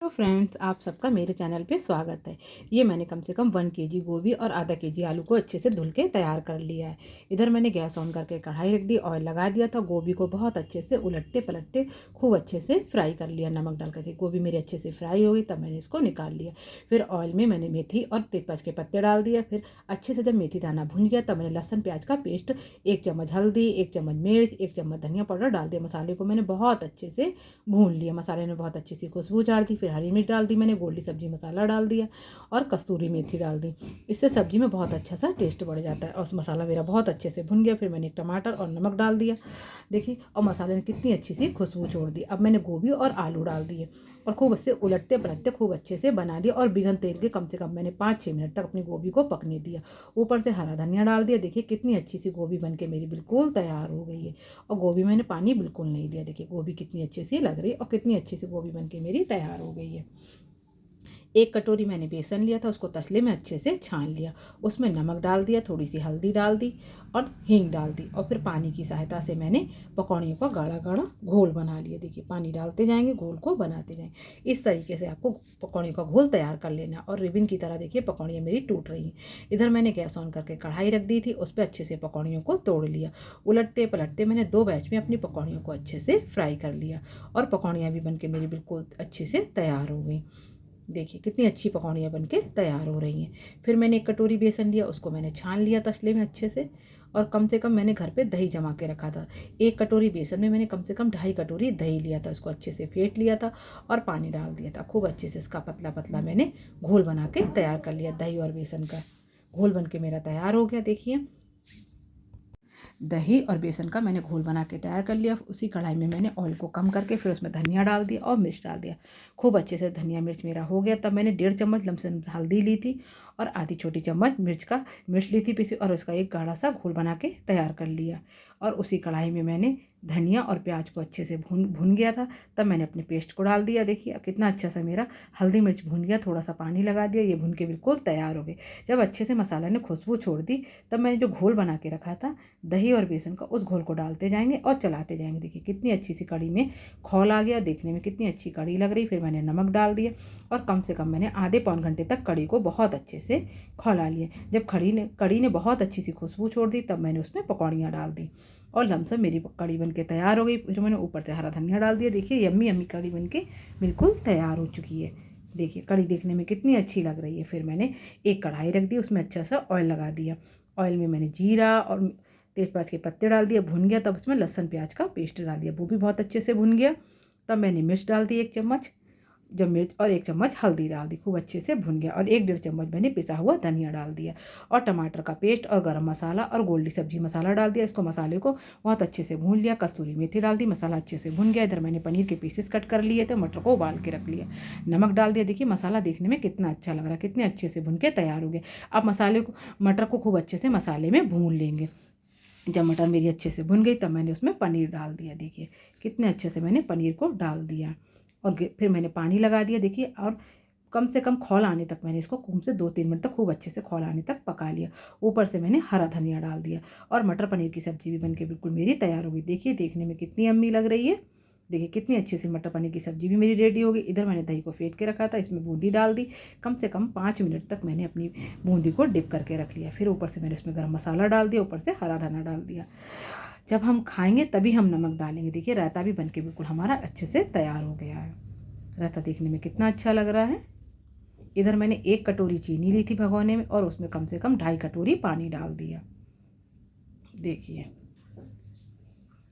तो फ्रेंड्स, आप सबका मेरे चैनल पे स्वागत है। ये मैंने कम से कम 1 केजी गोभी और आधा केजी आलू को अच्छे से धुल के तैयार कर लिया है। इधर मैंने गैस ऑन करके कढ़ाई रख दी, ऑयल लगा दिया था। गोभी को बहुत अच्छे से उलटते पलटते खूब अच्छे से फ्राई कर लिया नमक डाल करके। गोभी मेरी अच्छे से फ्राई हो गई, तब मैंने इसको निकाल लिया। फिर ऑयल में मैंने मेथी और तेजपात के पत्ते डाल दिया। फिर अच्छे से जब मेथी दाना भुन गया, तब मैंने लहसुन प्याज का पेस्ट, 1 चम्मच हल्दी, 1 चम्मच मिर्च, 1 चम्मच धनिया पाउडर डाल दिया। मसाले को मैंने बहुत अच्छे से भून लिया। मसाले ने बहुत अच्छी सी खुशबू झाड़ दी। फिर हरी मिर्च डाल दी मैंने, गोल्डी सब्जी मसाला डाल दिया और कस्तूरी मेथी डाल दी। इससे सब्जी में बहुत अच्छा सा टेस्ट बढ़ जाता है। और मसाला मेरा बहुत अच्छे से भुन गया। फिर मैंने एक टमाटर और नमक डाल दिया, देखिए, और मसाले ने कितनी अच्छी सी खुशबू छोड़ दी। अब मैंने गोभी और आलू डाल दिए और खूब उससे उलटते पलटते खूब अच्छे से बना लिया। और बिगन तेल के कम से कम मैंने 5-6 मिनट तक अपनी गोभी को पकने दिया। ऊपर से हरा धनिया डाल दिया। देखिए कितनी अच्छी सी गोभी बन के मेरी बिल्कुल तैयार हो गई है। और गोभी मैंने पानी बिल्कुल नहीं दिया। देखिए गोभी कितनी अच्छी सी लग रही है और कितनी अच्छी सी गोभी बन के मेरी तैयार हो गई है। 1 कटोरी मैंने बेसन लिया था, उसको तसले में अच्छे से छान लिया। उसमें नमक डाल दिया, थोड़ी सी हल्दी डाल दी और हींग डाल दी। और फिर पानी की सहायता से मैंने पकौड़ियों का गाढ़ा गाढ़ा घोल बना लिया। देखिए पानी डालते जाएंगे, घोल को बनाते जाएंगे। इस तरीके से आपको पकौड़ियों का घोल तैयार कर लेना। और रिबन की तरह देखिए पकौड़ियाँ मेरी टूट रही हैं। इधर मैंने गैस ऑन करके कढ़ाई रख दी थी, उस पर अच्छे से पकौड़ियों को तोड़ लिया। उलटते पलटते मैंने 2 बैच में अपनी पकौड़ियों को अच्छे से फ्राई कर लिया। और पकौड़ियाँ भी बन के मेरी बिल्कुल अच्छे से तैयार हो गई। देखिए कितनी अच्छी पकौड़ियाँ बनके तैयार हो रही हैं। फिर मैंने 1 कटोरी बेसन लिया, उसको मैंने छान लिया तसले में अच्छे से। और कम से कम मैंने घर पे दही जमा के रखा था। 1 कटोरी बेसन में मैंने कम से कम 2.5 कटोरी दही लिया था, उसको अच्छे से फेंट लिया था और पानी डाल दिया था। खूब अच्छे से इसका पतला पतला मैंने घोल बना के तैयार कर लिया। दही और बेसन का घोल बन के मेरा तैयार हो गया। देखिए दही और बेसन का मैंने घोल बना के तैयार कर लिया। उसी कढ़ाई में मैंने ऑयल को कम करके फिर उसमें धनिया डाल दिया और मिर्च डाल दिया। खूब अच्छे से धनिया मिर्च मेरा हो गया। तब मैंने 1.5 चम्मच लमसम हल्दी ली थी और आधी छोटी चम्मच मिर्च ली थी पीसी, और उसका एक गाढ़ा सा घोल बना के तैयार कर लिया। और उसी कढ़ाई में मैंने धनिया और प्याज को अच्छे से भून गया था। तब मैंने अपने पेस्ट को डाल दिया। देखिए अब कितना अच्छा सा मेरा हल्दी मिर्च भून गया। थोड़ा सा पानी लगा दिया, ये भून के बिल्कुल तैयार हो गए। जब अच्छे से मसाला ने खुशबू छोड़ दी, तब मैंने जो घोल बना के रखा था दही और बेसन का, उस घोल को डालते जाएंगे और चलाते जाएंगे। देखिए कितनी अच्छी सी कढ़ी में खौल आ गया, देखने में कितनी अच्छी कढ़ी लग रही। फिर मैंने नमक डाल दिया और कम से कम मैंने आधे पौन घंटे तक कढ़ी को बहुत अच्छे से खौला लिया। जब कढ़ी ने बहुत अच्छी सी खुशबू छोड़ दी, तब मैंने उसमें पकौड़ियाँ डाल दी और लमसम मेरी कढ़ी बन के तैयार हो गई। फिर मैंने ऊपर से हरा धनिया डाल दिया। देखिए यम्मी यम्मी कढ़ी बन के बिल्कुल तैयार हो चुकी है। देखिए कढ़ी देखने में कितनी अच्छी लग रही है। फिर मैंने एक कढ़ाई रख दी, उसमें अच्छा सा ऑयल लगा दिया। ऑयल में मैंने जीरा और तेजपात के पत्ते डाल दिए, भुन गया। तब उसमें लहसुन प्याज का पेस्ट डाल दिया, वो भी बहुत अच्छे से भुन गया। तब मैंने मिर्च डाल दी 1 चम्मच, जब मिर्च और 1 चम्मच हल्दी डाल दी, खूब अच्छे से भुन गया। और 1-1.5 चम्मच मैंने पिसा हुआ धनिया डाल दिया और टमाटर का पेस्ट और गरम मसाला और गोल्डी सब्जी मसाला डाल दिया। इसको मसाले को बहुत अच्छे से भून लिया। कस्तूरी मेथी डाल दी, मसाला अच्छे से भुन गया। इधर मैंने पनीर के पीसेस कट कर लिए थे, मटर को उबाल के रख लिया। नमक डाल दिया। देखिए मसाला देखने में कितना अच्छा लग रहा है, कितने अच्छे से भुन के तैयार हो गया। अब मटर को खूब अच्छे से मसाले में भून लेंगे। जब मटर मेरी अच्छे से भुन गई, तब मैंने उसमें पनीर डाल दिया। देखिए कितने अच्छे से मैंने पनीर को डाल दिया और फिर मैंने पानी लगा दिया। देखिए और कम से कम खौल आने तक मैंने इसको खूब से 2-3 मिनट तक खूब अच्छे से खौल आने तक पका लिया। ऊपर से मैंने हरा धनिया डाल दिया और मटर पनीर की सब्ज़ी भी बनके बिल्कुल मेरी तैयार हो गई। देखिए देखने में कितनी अम्मी लग रही है। देखिए कितनी अच्छी सी मटर पनीर की सब्ज़ी भी मेरी रेडी हो गई। इधर मैंने दही को फेंट के रखा था, इसमें बूंदी डाल दी। कम से कम 5 मिनट तक मैंने अपनी बूंदी को डिप करके रख लिया। फिर ऊपर से मैंने उसमें गरम मसाला डाल दिया, ऊपर से हरा धनिया डाल दिया। जब हम खाएंगे तभी हम नमक डालेंगे। देखिए रायता भी बनके बिल्कुल हमारा अच्छे से तैयार हो गया है। रायता देखने में कितना अच्छा लग रहा है। इधर मैंने 1 कटोरी चीनी ली थी भगोने में और उसमें कम से कम 2.5 कटोरी पानी डाल दिया। देखिए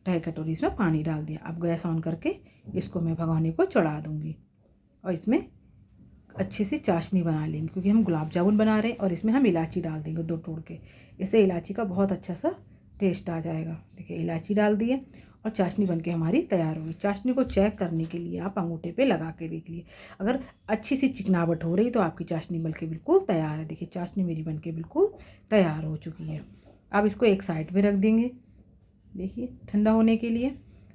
2.5 कटोरी इसमें पानी डाल दिया। अब गैस ऑन करके इसको मैं भगोने को चढ़ा दूँगी और इसमें अच्छी सी चाशनी बना लेंगे, क्योंकि हम गुलाब जामुन बना रहे हैं। और इसमें हम इलायची डाल देंगे 2 तोड़ के, इससे इलायची का बहुत अच्छा सा टेस्ट आ जाएगा। देखिए इलायची डाल दिए और चाशनी बनके हमारी तैयार होगी। चाशनी को चेक करने के लिए आप अंगूठे पे लगा के देख लिए, अगर अच्छी सी चिकनावट हो रही तो आपकी चाशनी बनके बिल्कुल तैयार है। देखिए चाशनी मेरी बनके बिल्कुल तैयार हो चुकी है। अब इसको एक साइड पे रख देंगे, देखिए ठंडा होने के लिए।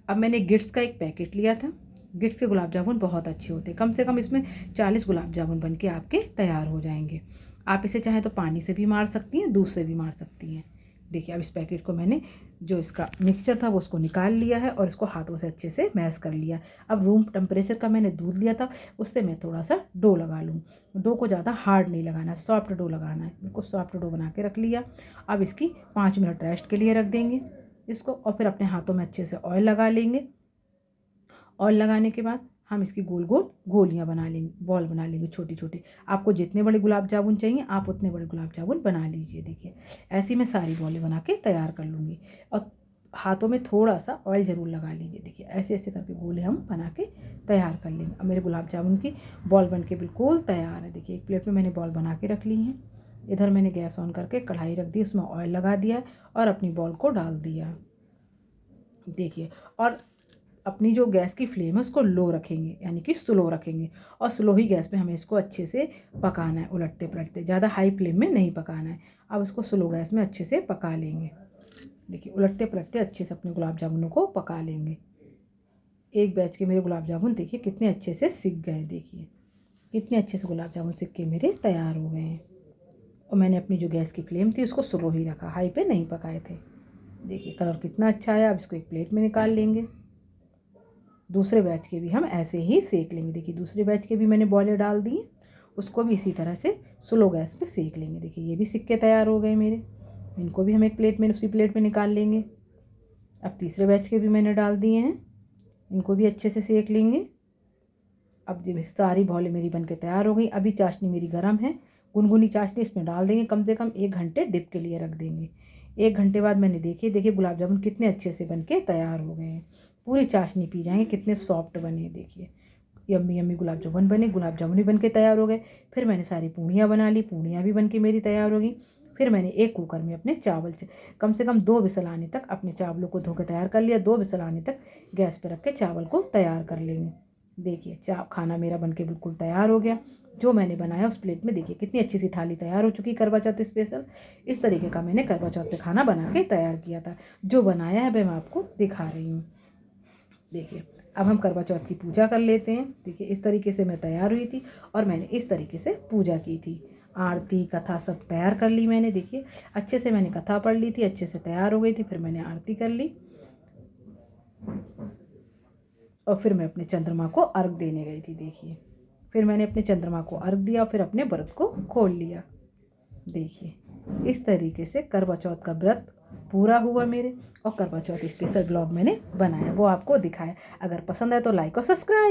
अब मैंने गिट्स का एक पैकेट लिया था। गिट्स के गुलाब जामुन बहुत अच्छे होते हैं। कम से कम इसमें 40 गुलाब जामुन बन के आपके तैयार हो जाएंगे। आप इसे चाहें तो पानी से भी मार सकती हैं, दूध से भी मार सकती हैं। देखिए अब इस पैकेट को मैंने जो इसका मिक्सचर था वो उसको निकाल लिया है और इसको हाथों से अच्छे से मैश कर लिया। अब रूम टेम्परेचर का मैंने दूध लिया था, उससे मैं थोड़ा सा डो लगा लूँ। डो को ज़्यादा हार्ड नहीं लगाना है, सॉफ्ट डो लगाना है। बिल्कुल सॉफ्ट डो बना के रख लिया। अब इसकी 5 मिनट रेस्ट के लिए रख देंगे इसको, और फिर अपने हाथों में अच्छे से ऑयल लगा लेंगे। ऑयल लगाने के बाद हम इसकी गोल गोल गोलियां बना लेंगे, बॉल बना लेंगे छोटी छोटी। आपको जितने बड़े गुलाब जामुन चाहिए आप उतने बड़े गुलाब जामुन बना लीजिए। देखिए ऐसे मैं सारी बॉलें बना के तैयार कर लूँगी, और हाथों में थोड़ा सा ऑयल ज़रूर लगा लीजिए। देखिए ऐसे ऐसे करके गोले हम बना के तैयार कर लेंगे। अब मेरे गुलाब जामुन की बॉल बन के बिल्कुल तैयार है। देखिए एक प्लेट में मैंने बॉल बना के रख ली हैं। इधर मैंने गैस ऑन करके कढ़ाई रख दी, उसमें ऑयल लगा दिया और अपनी बॉल को डाल दिया। देखिए, और अपनी जो गैस की फ्लेम है उसको लो रखेंगे, यानी कि स्लो रखेंगे, और स्लो ही गैस पे हमें इसको अच्छे से पकाना है, उलटते पलटते। ज़्यादा हाई फ्लेम में नहीं पकाना है। अब इसको स्लो गैस में अच्छे से पका लेंगे। देखिए उलटते पलटते अच्छे से अपने गुलाब जामुनों को पका लेंगे। एक बैच के मेरे गुलाब जामुन देखिए कितने अच्छे से सिक गए। देखिए कितने अच्छे से गुलाब जामुन सिक के मेरे तैयार हो गए हैं। और मैंने अपनी जो गैस की फ्लेम थी उसको स्लो ही रखा, हाई पे नहीं पकाए थे। देखिए कलर कितना अच्छा आया। अब इसको एक प्लेट में निकाल लेंगे। दूसरे बैच के भी हम ऐसे ही सेक लेंगे। देखिए दूसरे बैच के भी मैंने बॉलें डाल दी, उसको भी इसी तरह से स्लो गैस पे सेक लेंगे। देखिए ये भी सिक्के तैयार हो गए मेरे। इनको भी हम एक प्लेट में, उसी प्लेट में निकाल लेंगे। अब तीसरे बैच के भी मैंने डाल दिए हैं, इनको भी अच्छे से सेक लेंगे। अब जब सारी बॉलें मेरी बन के तैयार हो गई, अभी चाशनी मेरी गर्म है, गुनगुनी चाशनी, इसमें डाल देंगे। कम से कम 1 घंटे डिप के लिए रख देंगे। 1 घंटे बाद मैंने देखिए गुलाब जामुन कितने अच्छे से बन के तैयार हो गए हैं। पूरी चाशनी पी जाएंगे, कितने सॉफ्ट बने। देखिए यम्मी यम्मी गुलाब जामुन बने, गुलाब जामुन भी बन के तैयार हो गए। फिर मैंने सारी पूड़ियाँ बना ली, पूड़ियाँ भी बन के मेरी तैयार हो गई। फिर मैंने एक कुकर में अपने चावल कम से कम 2 विसल आने तक अपने चावलों को धो के तैयार कर लिया। 2 विसल आने तक गैस पर रख के चावल को तैयार कर लेंगे। देखिए खाना मेरा बन के बिल्कुल तैयार हो गया। जो मैंने बनाया उस प्लेट में देखिए कितनी अच्छी सी थाली तैयार हो चुकी, करवा चौथ स्पेशल। इस तरीके का मैंने करवा चौथ पे खाना बना के तैयार किया था। जो बनाया है वह मैं आपको दिखा रही हूँ। देखिए अब हम करवा चौथ की पूजा कर लेते हैं। देखिए इस तरीके से मैं तैयार हुई थी और मैंने इस तरीके से पूजा की थी। आरती कथा सब तैयार कर ली मैंने। देखिए अच्छे से मैंने कथा पढ़ ली थी, अच्छे से तैयार हो गई थी। फिर मैंने आरती कर ली और फिर मैं अपने चंद्रमा को अर्घ देने गई थी। देखिए फिर मैंने अपने चंद्रमा को अर्घ दिया और फिर अपने व्रत को खोल लिया। देखिए इस तरीके से करवा चौथ का व्रत पूरा हुआ मेरे, और करवा चौथ स्पेशल ब्लॉग मैंने बनाया, वो आपको दिखाया। अगर पसंद आए तो लाइक और सब्सक्राइब।